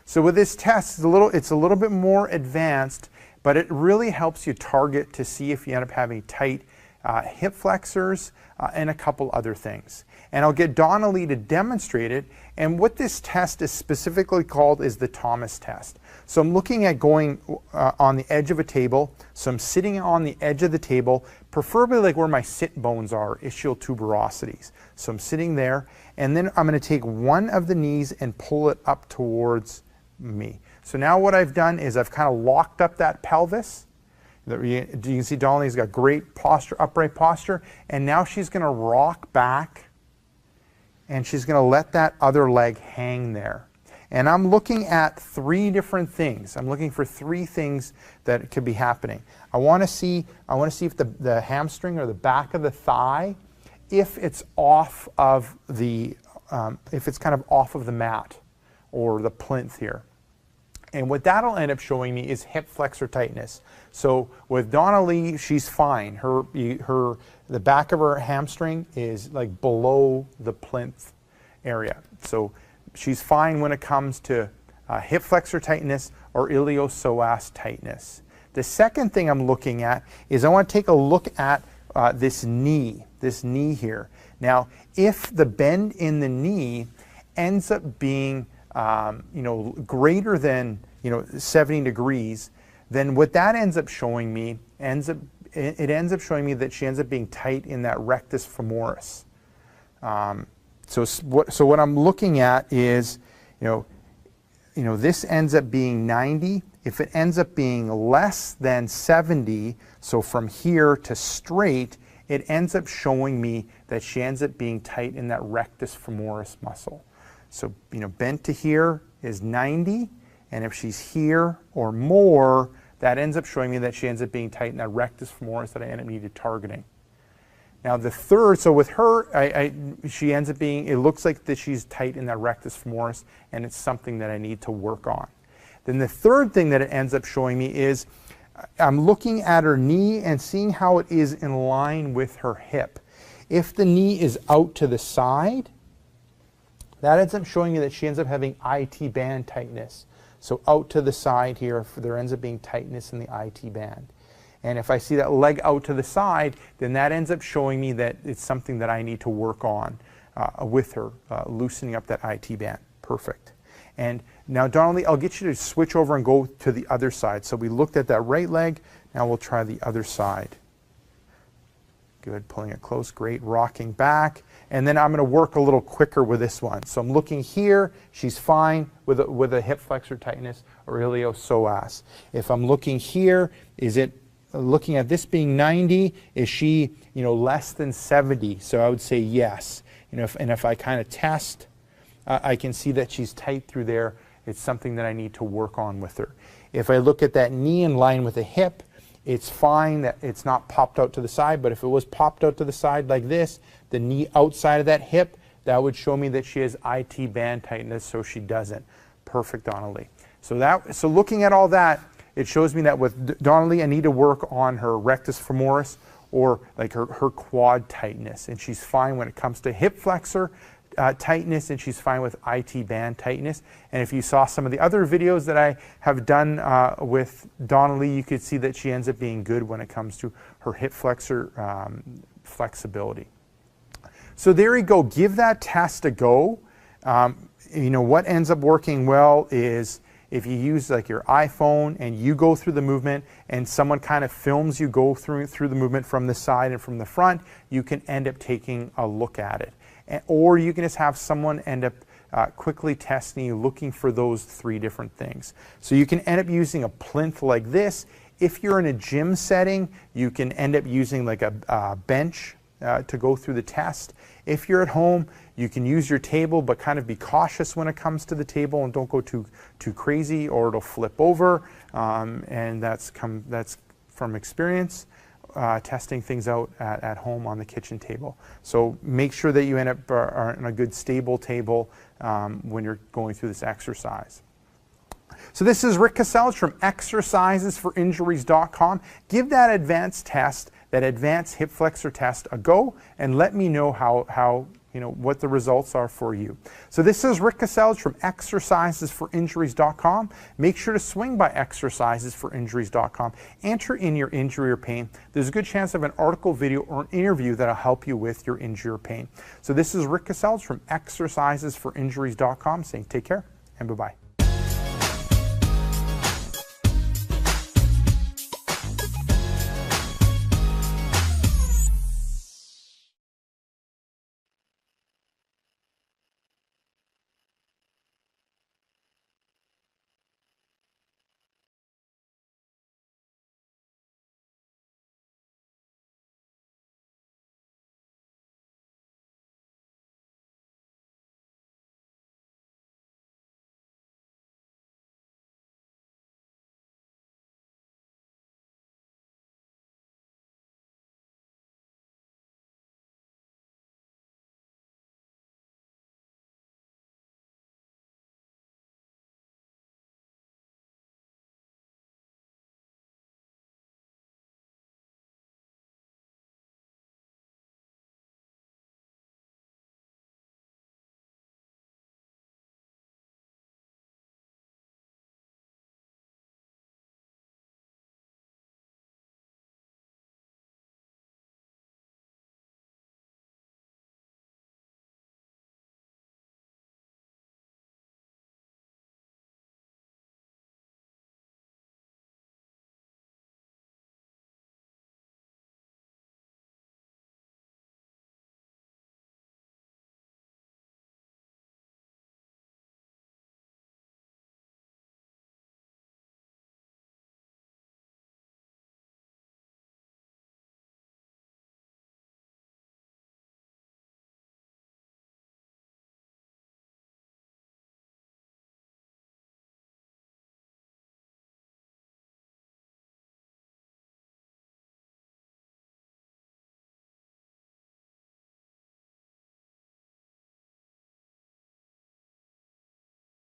So with this test, it's a little bit more advanced, but it really helps you target to see if you end up having tight hip flexors and a couple other things. And I'll get Donnelly to demonstrate it. And what this test is specifically called is the Thomas test. So I'm looking at going on the edge of a table. So I'm sitting on the edge of the table, preferably like where my sit bones are, ischial tuberosities. So I'm sitting there, and then I'm going to take one of the knees and pull it up towards me. So now what I've done is I've kind of locked up that pelvis. You can see Donnelly's got great posture, upright posture, and now she's going to rock back, and she's going to let that other leg hang there. And I'm looking at three different things. I'm looking for three things that could be happening. I want to see if the hamstring or the back of the thigh, if it's off of the, if it's kind of off of the mat or the plinth here. And what that'll end up showing me is hip flexor tightness. So with Donnelly, she's fine. The back of her hamstring is like below the plinth area. So she's fine when it comes to hip flexor tightness or iliopsoas tightness. The second thing I'm looking at is I want to take a look at this knee here. Now, if the bend in the knee ends up being greater than 70 degrees, then what that ends up showing me ends up showing me that she ends up being tight in that rectus femoris. So what I'm looking at is, this ends up being 90. If it ends up being less than 70, so from here to straight, it ends up showing me that she ends up being tight in that rectus femoris muscle. So, bent to here is 90, and if she's here or more, that ends up showing me that she ends up being tight in that rectus femoris that I end up needed targeting. Now the third, so with her, she ends up being, it looks like that she's tight in that rectus femoris, and it's something that I need to work on. Then the third thing that it ends up showing me is I'm looking at her knee and seeing how it is in line with her hip. If the knee is out to the side, that ends up showing me that she ends up having IT band tightness. So out to the side here, there ends up being tightness in the IT band. And if I see that leg out to the side, then that ends up showing me that it's something that I need to work on with her, loosening up that IT band. Perfect. And now, Donnelly, I'll get you to switch over and go to the other side. So we looked at that right leg. Now we'll try the other side. Good, pulling it close, great, rocking back. And then I'm going to work a little quicker with this one. So I'm looking here, she's fine with a hip flexor tightness or iliopsoas. If I'm looking here, is it looking at this being 90, is she less than 70? So I would say yes. And if I kind of test, I can see that she's tight through there. It's something that I need to work on with her. If I look at that knee in line with the hip, it's fine that it's not popped out to the side, but if it was popped out to the side like this, the knee outside of that hip, that would show me that she has IT band tightness, so she doesn't. Perfect, Donnelly. So looking at all that, it shows me that with Donnelly, I need to work on her rectus femoris or like her quad tightness, and she's fine when it comes to hip flexor tightness, and she's fine with IT band tightness. And if you saw some of the other videos that I have done with Donnelly, you could see that she ends up being good when it comes to her hip flexor flexibility. So there you go. Give that test a go. What ends up working well is if you use like your iPhone and you go through the movement and someone kind of films you go through the movement from the side and from the front, you can end up taking a look at it. Or you can just have someone end up quickly testing you, looking for those three different things. So you can end up using a plinth like this. If you're in a gym setting, you can end up using like a bench to go through the test. If you're at home, you can use your table, but kind of be cautious when it comes to the table and don't go too crazy or it'll flip over. And that's from experience. Testing things out at home on the kitchen table. So make sure that you end up on a good stable table when you're going through this exercise. So this is Rick Casellas from exercisesforinjuries.com. Give that advanced test, that advanced hip flexor test, a go, and let me know how what the results are for you. So this is Rick Casells from exercisesforinjuries.com. Make sure to swing by exercisesforinjuries.com. Enter in your injury or pain. There's a good chance of an article, video, or an interview that'll help you with your injury or pain. So this is Rick Casells from exercisesforinjuries.com saying take care and bye-bye.